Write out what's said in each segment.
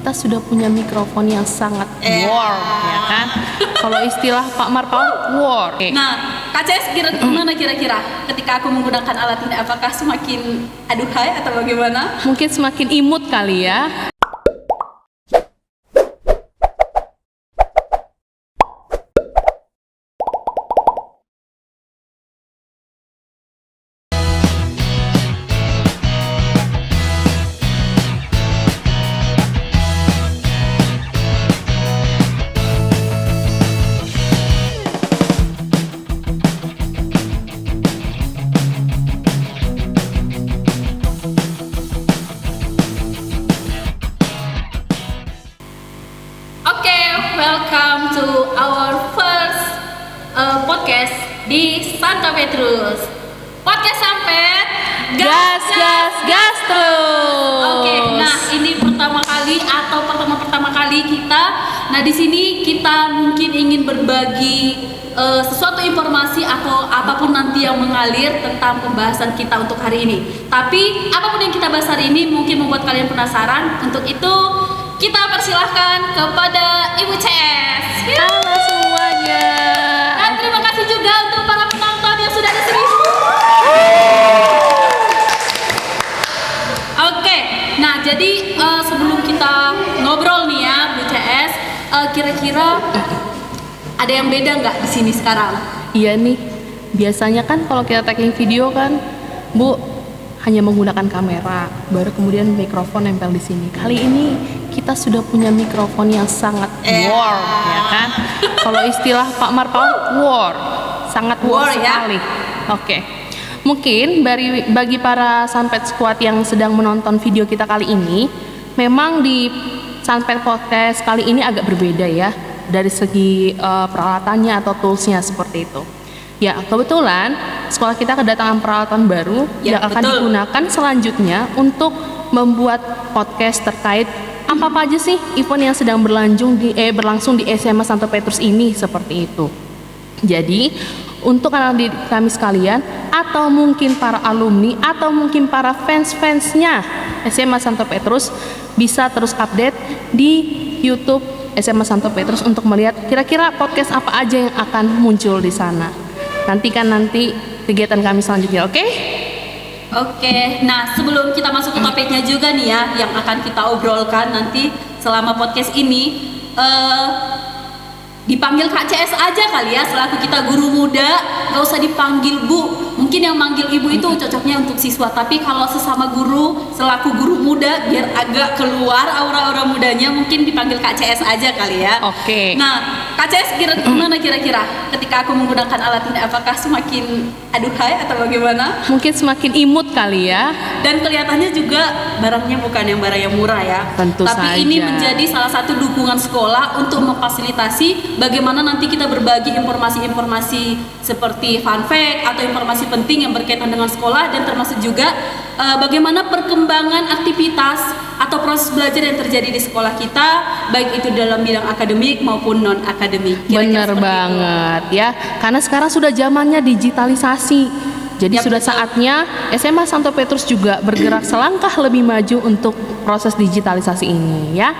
kita sudah punya mikrofon yang sangat war, ya kan? Kalau istilah Pak Marpao, war. Nah, KCS gimana kira-kira ketika aku menggunakan alat ini? Apakah semakin aduhai atau bagaimana? Mungkin semakin imut kali ya. Welcome to our first podcast di Santa Petrus. Podcast Sampet, Gas terus. Oke, nah ini pertama kali kita. Nah di sini kita mungkin ingin berbagi sesuatu informasi atau apapun nanti yang mengalir tentang pembahasan kita untuk hari ini. Tapi apapun yang kita bahas hari ini mungkin membuat kalian penasaran. Untuk itu kita persilahkan kepada Ibu CS. Halo semuanya. Dan terima kasih juga untuk para penonton yang sudah ada di sini. Oke, nah jadi sebelum kita ngobrol nih ya, Bu CS, kira-kira ada yang beda nggak di sini sekarang? Iya nih, biasanya kan kalau kita tagging video kan, Bu, hanya menggunakan kamera, baru kemudian mikrofon nempel di sini. Kali ini kita sudah punya mikrofon yang sangat war, ya kan? Kalau istilah Pak Marpao, war, sangat war sekali. Ya? Oke. Mungkin bagi para Sanpet Squad yang sedang menonton video kita kali ini, memang di Sanpet Podcast kali ini agak berbeda ya, dari segi peralatannya atau toolsnya seperti itu. Ya, kebetulan sekolah kita kedatangan peralatan baru yang akan digunakan selanjutnya untuk membuat podcast terkait apa aja sih event yang sedang berlangsung di SMA Santo Petrus ini, seperti itu. Jadi, untuk anak didik kami sekalian atau mungkin para alumni atau mungkin para fans-fansnya SMA Santo Petrus bisa terus update di YouTube SMA Santo Petrus untuk melihat kira-kira podcast apa aja yang akan muncul di sana. Nantikan kegiatan kami selanjutnya, oke? Oke, nah sebelum kita masuk ke topiknya juga nih ya, yang akan kita obrolkan nanti selama podcast ini, dipanggil Kak CS aja kali ya, selaku kita guru muda, gak usah dipanggil Bu. Mungkin yang manggil ibu itu cocoknya untuk siswa, tapi kalau sesama guru, selaku guru muda, biar agak keluar aura-aura mudanya, mungkin dipanggil Kak CS aja kali ya. Oke. Nah, Kak CS gimana kira-kira ketika aku menggunakan alat ini? Apakah semakin aduhai atau bagaimana? Mungkin semakin imut kali ya. Dan kelihatannya juga barangnya bukan yang barang yang murah ya. Tentu Tapi saja. ini menjadi salah satu dukungan sekolah untuk memfasilitasi bagaimana nanti kita berbagi informasi-informasi seperti fun fact atau informasi penting yang berkaitan dengan sekolah, dan termasuk juga bagaimana perkembangan aktivitas atau proses belajar yang terjadi di sekolah kita, baik itu dalam bidang akademik maupun non akademik. Benar banget ya, karena sekarang sudah zamannya digitalisasi. Jadi sudah saatnya SMA Santo Petrus juga bergerak selangkah lebih maju untuk proses digitalisasi ini ya.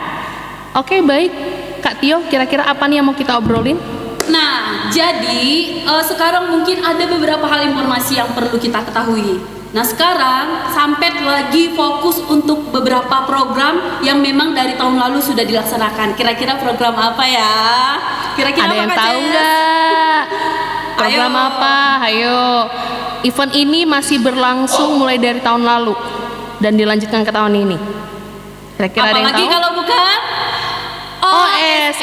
Oke, baik Kak Tio, kira-kira apa nih yang mau kita obrolin? Nah, jadi sekarang mungkin ada beberapa hal informasi yang perlu kita ketahui. Nah, sekarang Sampet lagi fokus untuk beberapa program yang memang dari tahun lalu sudah dilaksanakan. Kira-kira program apa ya? Kira-kira ada apa, yang Kak tahu Jess? nggak? Program Ayo. apa? Ayo. Event ini masih berlangsung mulai dari tahun lalu dan dilanjutkan ke tahun ini. Kira-kira ada yang Apalagi tahu? kalau bukan OSS.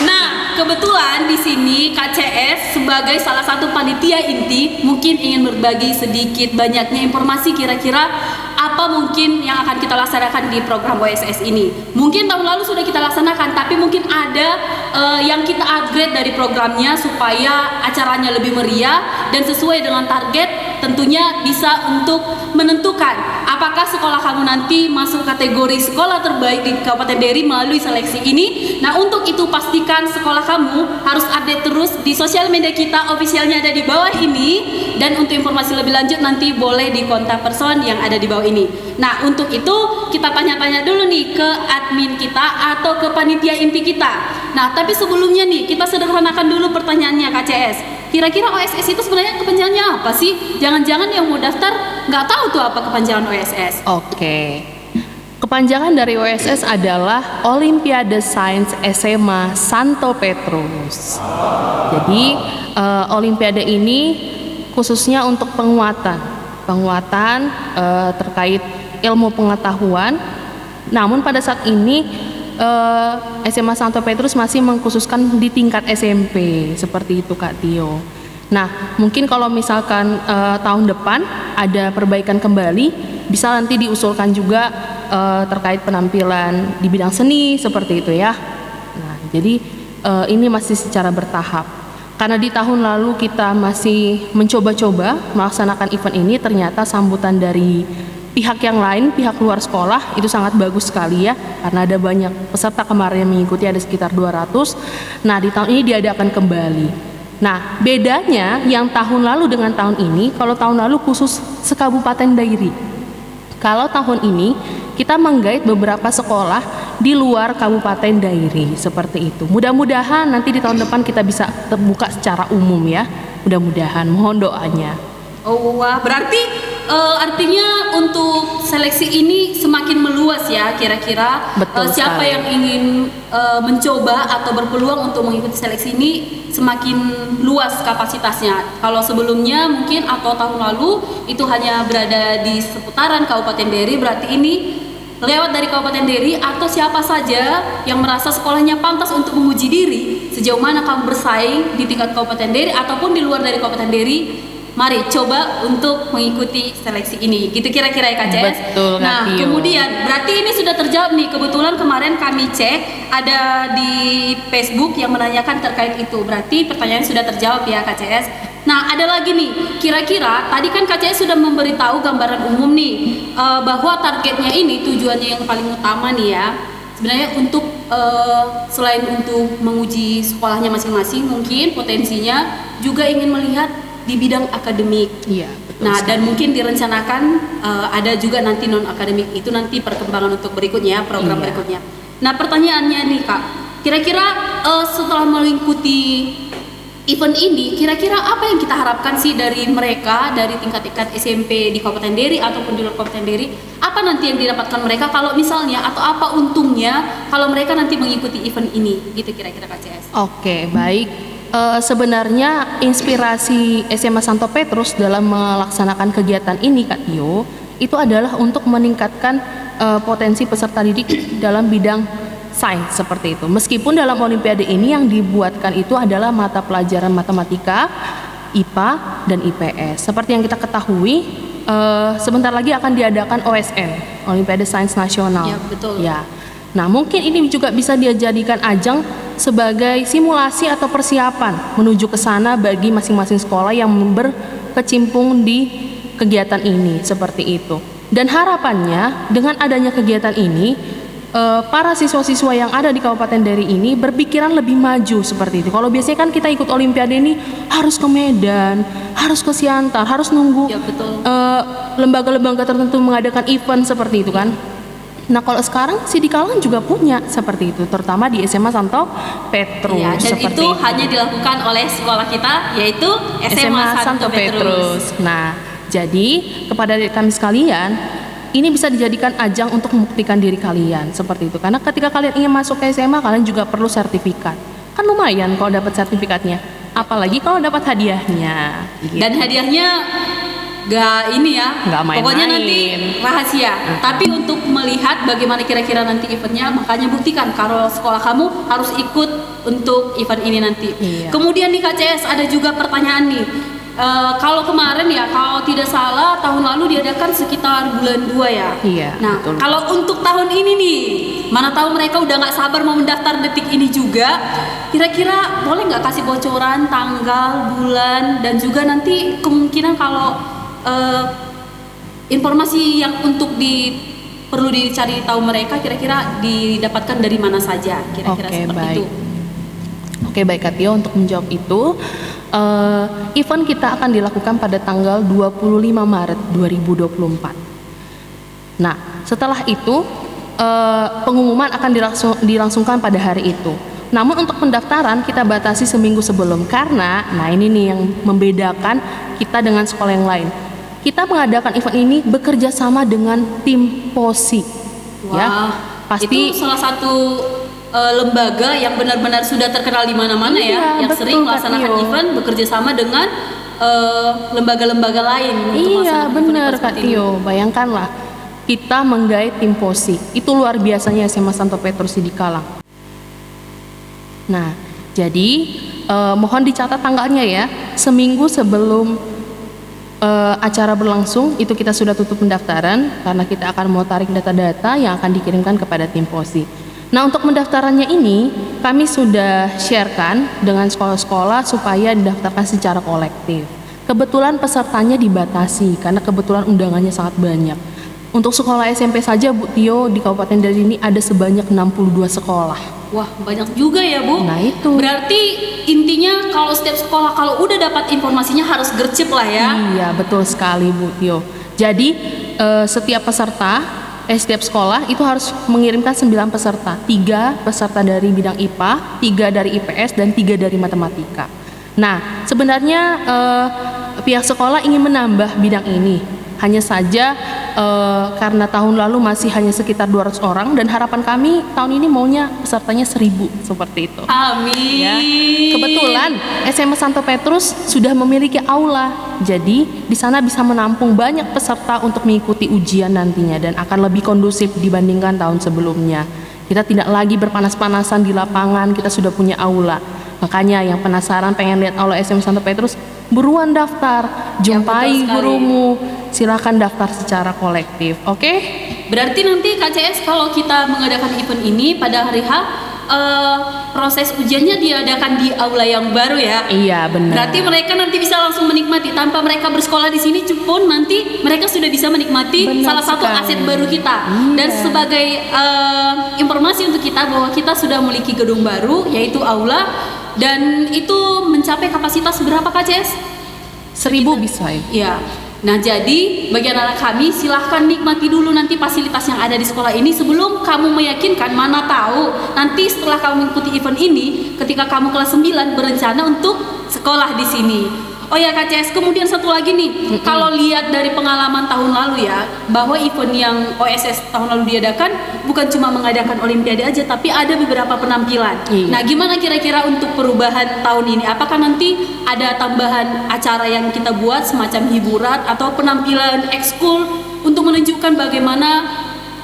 Nah, kebetulan di sini KCS sebagai salah satu panitia inti mungkin ingin berbagi sedikit banyaknya informasi kira-kira apa mungkin yang akan kita laksanakan di program OSS ini. Mungkin tahun lalu sudah kita laksanakan, tapi mungkin ada yang kita upgrade dari programnya supaya acaranya lebih meriah dan sesuai dengan target tentunya bisa untuk menentukan apakah sekolah kamu nanti masuk kategori sekolah terbaik di Kabupaten Deri melalui seleksi ini. Nah, untuk itu pastikan sekolah kamu harus update terus di sosial media kita, officialnya ada di bawah ini, dan untuk informasi lebih lanjut nanti boleh di kontak person yang ada di bawah ini. Nah, untuk itu kita tanya-tanya dulu nih ke admin kita atau ke panitia inti kita. Nah, tapi sebelumnya nih kita sederhanakan dulu pertanyaannya KCS. Kira-kira OSS itu sebenarnya kepanjangannya apa sih? Jangan-jangan yang mau daftar nggak tahu tuh apa kepanjangan OSS. Oke. Kepanjangan dari OSS adalah Olimpiade Sains SMA Santo Petrus. Jadi Olimpiade ini khususnya untuk penguatan terkait ilmu pengetahuan. Namun pada saat ini SMA Santo Petrus masih mengkhususkan di tingkat SMP, seperti itu Kak Tio. Nah, mungkin kalau misalkan tahun depan ada perbaikan kembali, bisa nanti diusulkan juga terkait penampilan di bidang seni, seperti itu ya. Nah, jadi ini masih secara bertahap. Karena di tahun lalu kita masih mencoba-coba melaksanakan event ini, ternyata sambutan dari pihak yang lain, pihak luar sekolah itu sangat bagus sekali ya, karena ada banyak peserta kemarin yang mengikuti, ada sekitar 200. Nah, di tahun ini diadakan kembali. Nah, bedanya yang tahun lalu dengan tahun ini, kalau tahun lalu khusus sekabupaten Dairi. Kalau tahun ini kita menggait beberapa sekolah di luar Kabupaten Dairi, seperti itu. Mudah-mudahan nanti di tahun depan kita bisa terbuka secara umum ya. Mudah-mudahan, mohon doanya. Oh wah, berarti artinya untuk seleksi ini semakin meluas ya, kira-kira siapa sekali. yang ingin mencoba atau berpeluang untuk mengikuti seleksi ini semakin luas kapasitasnya. Kalau sebelumnya mungkin atau tahun lalu itu hanya berada di seputaran Kabupaten Deri, berarti ini lewat dari Kabupaten Deri atau siapa saja yang merasa sekolahnya pantas untuk menguji diri sejauh mana kamu bersaing di tingkat Kabupaten Deri ataupun di luar dari Kabupaten Deri. Mari coba untuk mengikuti seleksi ini. Gitu kira-kira ya Kak CS. Betul, Nah, Tio. kemudian berarti ini sudah terjawab nih. Kebetulan kemarin kami cek ada di Facebook yang menanyakan terkait itu. Berarti pertanyaan sudah terjawab ya Kak CS. Nah, ada lagi nih. Kira-kira tadi kan Kak CS sudah memberitahu gambaran umum nih bahwa targetnya ini tujuannya yang paling utama nih ya. Sebenarnya untuk selain untuk menguji sekolahnya masing-masing, mungkin potensinya juga ingin melihat di bidang akademik. Iya, betul. Nah, sekali. dan mungkin direncanakan ada juga nanti non akademik, itu nanti perkembangan untuk berikutnya, program Iya. berikutnya. Nah, pertanyaannya nih Kak, kira-kira setelah mengikuti event ini, kira-kira apa yang kita harapkan sih dari mereka, dari tingkat-tingkat SMP di Kabupaten Deri ataupun di luar Kabupaten Deri? Apa nanti yang didapatkan mereka kalau misalnya, atau apa untungnya kalau mereka nanti mengikuti event ini? Gitu kira-kira Kak CS. Oke, baik. Sebenarnya inspirasi SMA Santo Petrus dalam melaksanakan kegiatan ini Kak Tio, itu adalah untuk meningkatkan potensi peserta didik dalam bidang sains, seperti itu. Meskipun dalam olimpiade ini yang dibuatkan itu adalah mata pelajaran matematika, IPA, dan IPS. Seperti yang kita ketahui, sebentar lagi akan diadakan OSN, Olimpiade Sains Nasional. Ya, betul. Ya. Nah, mungkin ini juga bisa dijadikan ajang sebagai simulasi atau persiapan menuju ke sana bagi masing-masing sekolah yang berkecimpung di kegiatan ini, seperti itu. Dan harapannya dengan adanya kegiatan ini, para siswa-siswa yang ada di Kabupaten Deri ini berpikiran lebih maju, seperti itu. Kalau biasanya kan kita ikut olimpiade ini harus ke Medan, harus ke Siantar, harus nunggu Ya, betul. lembaga-lembaga tertentu mengadakan event, seperti itu kan. Nah, kalau sekarang Sidikalang juga punya seperti itu, terutama di SMA Santo Petrus. Iya, dan seperti itu hanya dilakukan oleh sekolah kita, yaitu SMA Santo Petrus. Nah, jadi kepada kami sekalian, ini bisa dijadikan ajang untuk membuktikan diri kalian, seperti itu. Karena ketika kalian ingin masuk ke SMA, kalian juga perlu sertifikat. Kan lumayan kalau dapat sertifikatnya, apalagi kalau dapat hadiahnya. Gitu. Dan hadiahnya gak ini ya, Nggak main-main. pokoknya nanti rahasia. Tapi untuk melihat bagaimana kira-kira nanti eventnya, makanya buktikan kalau sekolah kamu harus ikut untuk event ini nanti. Iya. Kemudian di KCS ada juga pertanyaan nih. Kalau kemarin ya, kalau tidak salah tahun lalu diadakan sekitar bulan 2 ya. Iya, Nah, betul. kalau untuk tahun ini nih, mana tahu mereka udah nggak sabar mau mendaftar detik ini juga. Kira-kira boleh nggak kasih bocoran tanggal, bulan, dan juga nanti kemungkinan kalau eh, informasi yang untuk perlu dicari tahu mereka kira-kira didapatkan dari mana saja, kira-kira Oke, seperti baik. itu. Oke, baik Kak Tio, untuk menjawab itu, event kita akan dilakukan pada tanggal 25 Maret 2024. Nah, setelah itu pengumuman akan dilangsungkan pada hari itu. Namun untuk pendaftaran kita batasi seminggu sebelum, karena nah ini nih yang membedakan kita dengan sekolah yang lain. Kita mengadakan event ini bekerja sama dengan tim POSI. Wah, Ya, pasti itu salah satu lembaga yang benar-benar sudah terkenal di mana-mana Iya, ya, yang betul, sering Kak melaksanakan Tio. event bekerja sama dengan lembaga-lembaga lain untuk Iya, melaksanakan benar event-event Kak seperti ini. Tio. Bayangkanlah kita menggait tim POSI. Itu luar biasanya SMA Santo Petrus di Kalang. Nah, jadi mohon dicatat tanggalnya ya. Seminggu sebelum acara berlangsung itu kita sudah tutup pendaftaran, karena kita akan mau tarik data-data yang akan dikirimkan kepada tim POSI. Nah, untuk pendaftarannya ini kami sudah sharekan dengan sekolah-sekolah supaya didaftarkan secara kolektif. Kebetulan pesertanya dibatasi karena kebetulan undangannya sangat banyak. Untuk sekolah SMP saja Bu Tio, di Kabupaten Dari ini ada sebanyak 62 sekolah. Wah, banyak juga ya Bu. Nah, itu. Berarti intinya kalau setiap sekolah kalau udah dapat informasinya harus gercep lah ya. Iya, betul sekali Bu Tio. Jadi setiap sekolah itu harus mengirimkan 9 peserta. 3 peserta dari bidang IPA, 3 dari IPS, dan 3 dari matematika. Nah, sebenarnya pihak sekolah ingin menambah bidang ini. Hanya saja karena tahun lalu masih hanya sekitar 200 orang, dan harapan kami tahun ini maunya pesertanya 1000 seperti itu. Amin. Ya. Kebetulan SMA Santo Petrus sudah memiliki aula, jadi di sana bisa menampung banyak peserta untuk mengikuti ujian nantinya dan akan lebih kondusif dibandingkan tahun sebelumnya. Kita tidak lagi berpanas-panasan di lapangan, kita sudah punya aula. Makanya yang penasaran pengen lihat aula SMA Santo Petrus, buruan daftar, jumpai betul sekali. gurumu, silakan daftar secara kolektif, oke? Berarti nanti KCS kalau kita mengadakan event ini pada hari H, proses ujiannya diadakan di aula yang baru ya. Iya, benar. Berarti mereka nanti bisa langsung menikmati tanpa mereka bersekolah di sini pun nanti mereka sudah bisa menikmati Benar salah satu sekali. aset baru kita. Iya. Dan sebagai informasi untuk kita bahwa kita sudah memiliki gedung baru yaitu aula, dan itu mencapai kapasitas berapa KCS? 1000 bisa ya. Iya. Nah, jadi bagi anak-anak kami silahkan nikmati dulu nanti fasilitas yang ada di sekolah ini sebelum kamu meyakinkan. Mana tahu nanti setelah kamu mengikuti event ini, ketika kamu kelas 9 berencana untuk sekolah di sini. Oh ya KCS, kemudian satu lagi nih, kalau lihat dari pengalaman tahun lalu ya, bahwa event yang OSS tahun lalu diadakan bukan cuma mengadakan olimpiade aja, tapi ada beberapa penampilan. Iya. Nah, gimana kira-kira untuk perubahan tahun ini? Apakah nanti ada tambahan acara yang kita buat semacam hiburan atau penampilan ekskul untuk menunjukkan bagaimana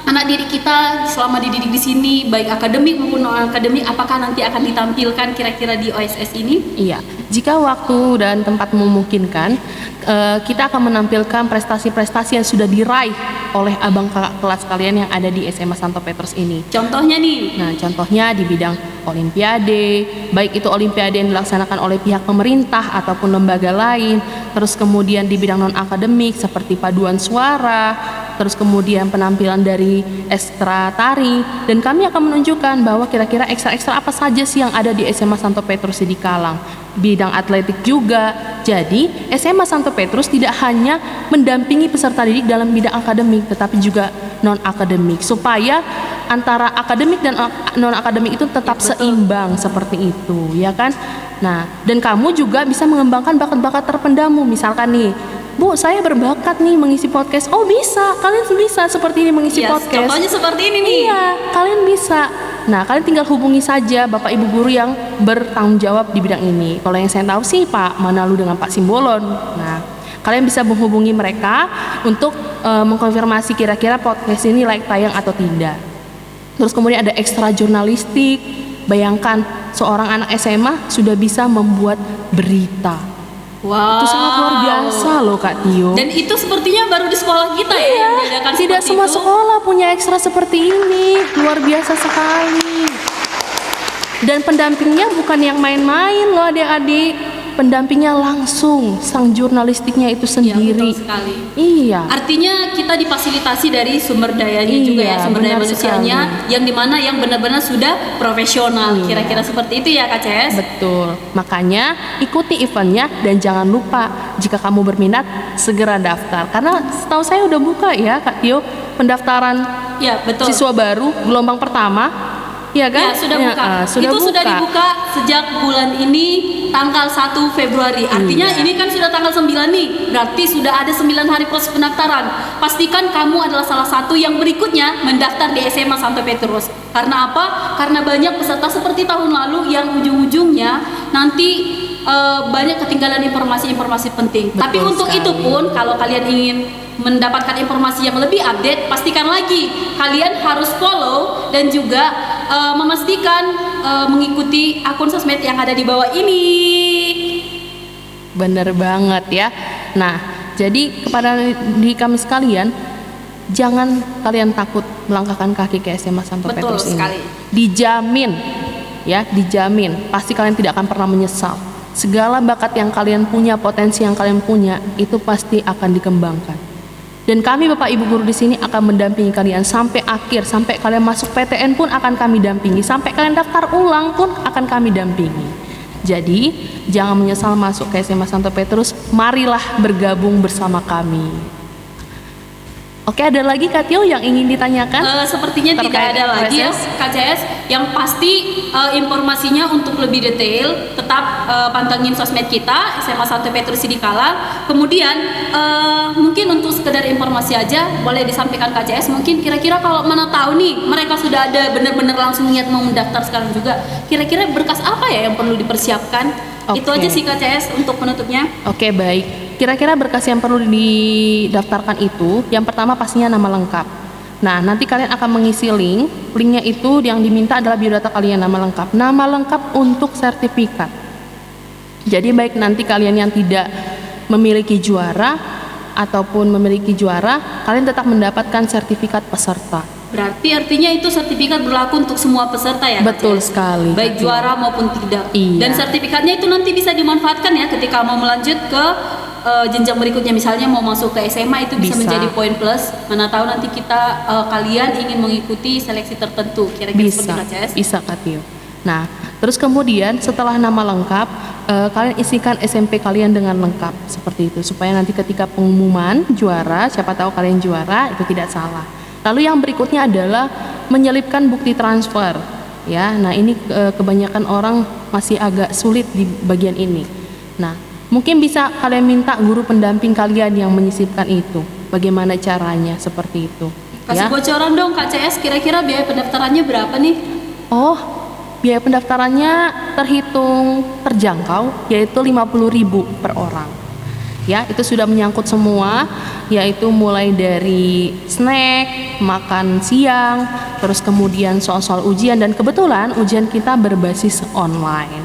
anak didik kita selama dididik di sini, baik akademik maupun non akademik, apakah nanti akan ditampilkan kira-kira di OSS ini? Iya, jika waktu dan tempat memungkinkan, kita akan menampilkan prestasi-prestasi yang sudah diraih oleh abang kakak kelas kalian yang ada di SMA Santo Petrus ini. Contohnya nih, Nah, contohnya di bidang olimpiade, baik itu olimpiade yang dilaksanakan oleh pihak pemerintah ataupun lembaga lain, terus kemudian di bidang non-akademik seperti paduan suara, terus kemudian penampilan dari ekstra tari, dan kami akan menunjukkan bahwa kira-kira ekstra-ekstra apa saja sih yang ada di SMA Santo Petrus di Kalang. Bidang atletik juga. Jadi SMA Santo Petrus tidak hanya mendampingi peserta didik dalam bidang akademik, tetapi juga non-akademik, supaya antara akademik dan non-akademik itu tetap seimbang seperti itu, ya kan? Nah, dan kamu juga bisa mengembangkan bakat-bakat terpendammu. Misalkan nih, Bu, saya berbakat nih mengisi podcast. Oh, bisa, kalian bisa seperti ini mengisi ya, podcast. contohnya seperti ini nih. Iya, kalian bisa. Nah, kalian tinggal hubungi saja Bapak Ibu guru yang bertanggung jawab di bidang ini. Kalau yang saya tahu sih Pak Manalu dengan Pak Simbolon. Nah, kalian bisa menghubungi mereka untuk mengkonfirmasi kira-kira podcast ini layak tayang atau tidak. Terus kemudian ada ekstra jurnalistik. Bayangkan seorang anak SMA sudah bisa membuat berita. Wow. Itu sangat luar biasa loh Kak Tio. Dan itu sepertinya baru di sekolah kita ya yang diadakan Tidak seperti semua itu. sekolah punya ekstra seperti ini. Luar biasa sekali. Dan pendampingnya bukan yang main-main loh adik-adik. pendampingnya langsung sang jurnalistiknya itu Iya, sendiri. betul sekali. Iya. Artinya kita difasilitasi dari sumber dayanya Iya, juga ya, sumber daya benar manusianya yang dimana yang benar-benar sudah profesional. Iya. Kira-kira seperti itu ya Kak CS. Betul. Makanya ikuti eventnya dan jangan lupa jika kamu berminat segera daftar. Karena setahu saya udah buka ya Kak Tio pendaftaran Ya, betul. siswa baru gelombang pertama. Ya kan? Ya, sudah buka. Sudah Itu buka. sudah dibuka sejak bulan ini tanggal 1 Februari. Artinya Iya. ini kan sudah tanggal 9 nih. Berarti sudah ada 9 hari proses pendaftaran. Pastikan kamu adalah salah satu yang berikutnya mendaftar di SMA Santo Petrus. Karena apa? Karena banyak peserta seperti tahun lalu yang ujung-ujungnya nanti banyak ketinggalan informasi-informasi penting. Betul Tapi untuk sekali. itu pun kalau kalian ingin mendapatkan informasi yang lebih update, pastikan lagi kalian harus follow dan juga memastikan mengikuti akun sosmed yang ada di bawah ini. Bener banget ya. Nah, jadi kepada di kami sekalian, jangan kalian takut melangkahkan kaki ke SMA Santo Betul Petrus ini. sekali. Dijamin, ya, dijamin. Pasti kalian tidak akan pernah menyesal. Segala bakat yang kalian punya, potensi yang kalian punya, itu pasti akan dikembangkan. Dan kami Bapak Ibu guru di sini akan mendampingi kalian sampai akhir, sampai kalian masuk PTN pun akan kami dampingi, sampai kalian daftar ulang pun akan kami dampingi. Jadi, jangan menyesal masuk ke SMA Santo Petrus, marilah bergabung bersama kami. Oke, ada lagi Kak Tio yang ingin ditanyakan? Sepertinya tidak Terkait ada lagi ya proses? KCS. Yang pasti informasinya untuk lebih detail tetap pantengin sosmed kita SMA Santo Petrus Sidikala. Kemudian mungkin untuk sekedar informasi aja boleh disampaikan KCS. Mungkin kira-kira kalau mana tahu nih mereka sudah ada benar-benar langsung niat mau mendaftar sekarang juga. Kira-kira berkas apa ya yang perlu dipersiapkan? Itu Oke. aja sih KCS untuk penutupnya. Oke, baik. Kira-kira berkas yang perlu didaftarkan itu, yang pertama pastinya nama lengkap. Nah, nanti kalian akan mengisi link. Linknya itu yang diminta adalah biodata kalian, nama lengkap. Nama lengkap untuk sertifikat. Jadi baik nanti kalian yang tidak memiliki juara ataupun memiliki juara, kalian tetap mendapatkan sertifikat peserta. Berarti artinya itu sertifikat berlaku untuk semua peserta ya? Betul KCS? sekali. Baik juara maupun tidak. Iya. Dan sertifikatnya itu nanti bisa dimanfaatkan ya ketika mau melanjut ke jenjang berikutnya, misalnya mau masuk ke SMA itu bisa Bisa. menjadi poin plus. Mana tahu nanti kita kalian ingin mengikuti seleksi tertentu. Kira-kira Bisa, seperti itu, CS. bisa Kak Tio. Nah, terus kemudian setelah nama lengkap, kalian isikan SMP kalian dengan lengkap seperti itu, supaya nanti ketika pengumuman juara, siapa tahu kalian juara itu tidak salah. Lalu yang berikutnya adalah menyelipkan bukti transfer. Ya, nah ini kebanyakan orang masih agak sulit di bagian ini. Nah, mungkin bisa kalian minta guru pendamping kalian yang menyisipkan itu. Bagaimana caranya seperti itu? Kasih Ya. bocoran dong Kak CS, kira-kira biaya pendaftarannya berapa nih? Oh, biaya pendaftarannya terhitung terjangkau, yaitu 50.000 per orang. Ya, itu sudah menyangkut semua, yaitu mulai dari snack, makan siang, terus kemudian soal-soal ujian, dan kebetulan ujian kita berbasis online.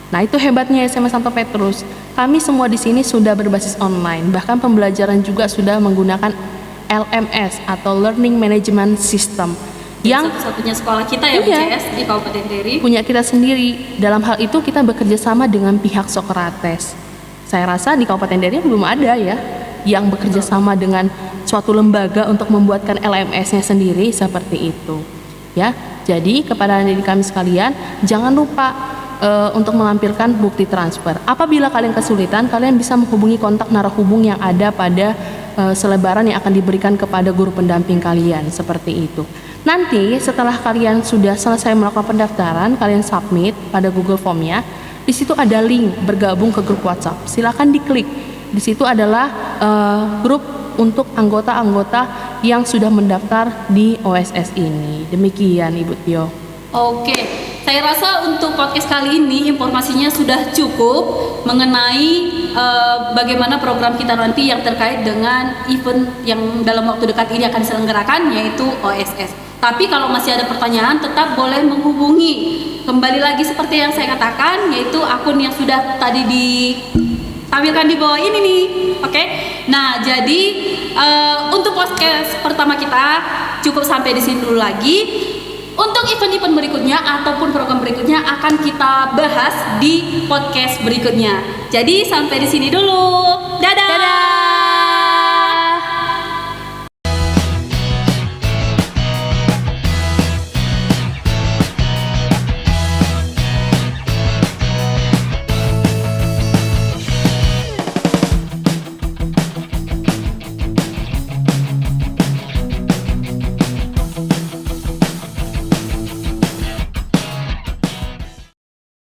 Nah, itu hebatnya SMA Santo Petrus. Kami semua di sini sudah berbasis online, bahkan pembelajaran juga sudah menggunakan LMS atau Learning Management System yang Satu-satunya sekolah kita ya Iya. CS di Kabupaten Deri. punya kita sendiri. Dalam hal itu kita bekerja sama dengan pihak Sokrates. Saya rasa di Kabupaten Deri belum ada ya yang bekerja sama dengan suatu lembaga untuk membuatkan LMS-nya sendiri seperti itu. Ya, jadi kepada adik kami sekalian, jangan lupa untuk melampirkan bukti transfer. Apabila kalian kesulitan, kalian bisa menghubungi kontak narahubung yang ada pada selebaran yang akan diberikan kepada guru pendamping kalian seperti itu. Nanti setelah kalian sudah selesai melakukan pendaftaran, kalian submit pada Google Form-nya. Di situ ada link bergabung ke grup WhatsApp. Silakan diklik. Di situ adalah grup untuk anggota-anggota yang sudah mendaftar di OSS ini. Demikian Ibu Tio. Oke, saya rasa untuk podcast kali ini informasinya sudah cukup mengenai bagaimana program kita nanti yang terkait dengan event yang dalam waktu dekat ini akan diselenggarakan, yaitu OSS. Tapi kalau masih ada pertanyaan tetap boleh menghubungi. Kembali lagi seperti yang saya katakan, yaitu akun yang sudah tadi ditampilkan di bawah ini nih. Oke. Nah, jadi untuk podcast pertama kita cukup sampai di sini dulu lagi. Untuk event-event berikutnya ataupun program berikutnya akan kita bahas di podcast berikutnya. Jadi sampai di sini dulu. Dadah. Dadah.